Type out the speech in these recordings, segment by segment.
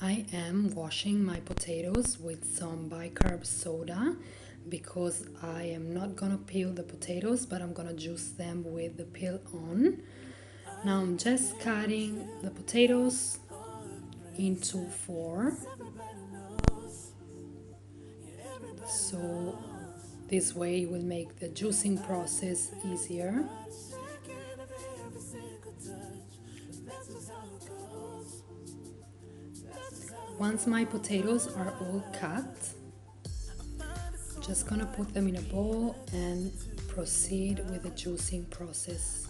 I am washing my potatoes with some bicarb soda because I am not gonna peel the potatoes, but I'm gonna juice them with the peel on. Now I'm just cutting the potatoes into 4. So this way it will make the juicing process easier. Once my potatoes are all cut, I'm just gonna put them in a bowl and proceed with the juicing process.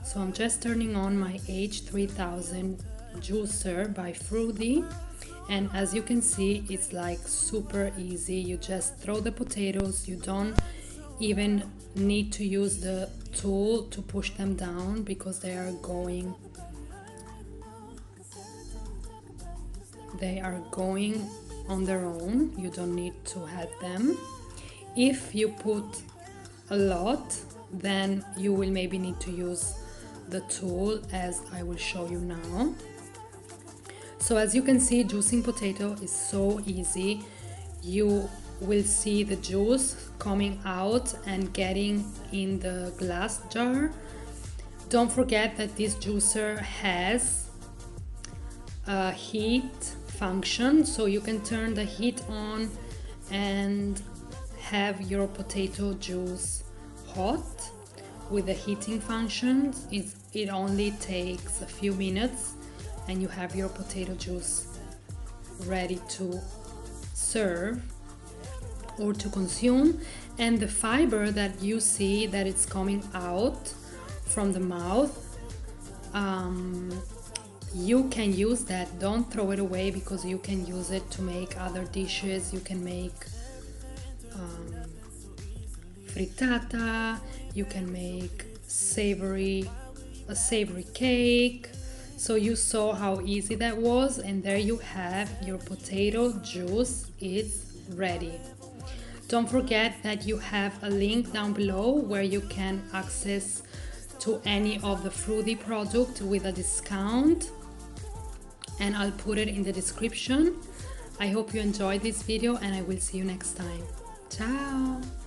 So I'm just turning on my H3000 juicer by Froothie, and as you can see, it's like super easy. You just throw the potatoes, you don't even need to use the tool to push them down because they are going on their own. You don't need to help them. If you put a lot, then you will maybe need to use the tool, as I will show you now. So as you can see, juicing potato is so easy. You will see the juice coming out and getting in the glass jar. Don't forget that this juicer has a heat function, so you can turn the heat on and have your potato juice hot with the heating function. It only takes a few minutes and you have your potato juice ready to serve or to consume. And the fiber that you see that it's coming out from the mouth, you can use that. Don't throw it away because you can use it to make other dishes. You can make frittata, you can make a savory cake. So you saw how easy that was, and there you have your potato juice. It's ready. Don't forget that you have a link down below where you can access to any of the Froothie product with a discount, and I'll put it in the description. I hope you enjoyed this video and I will see you next time. Ciao!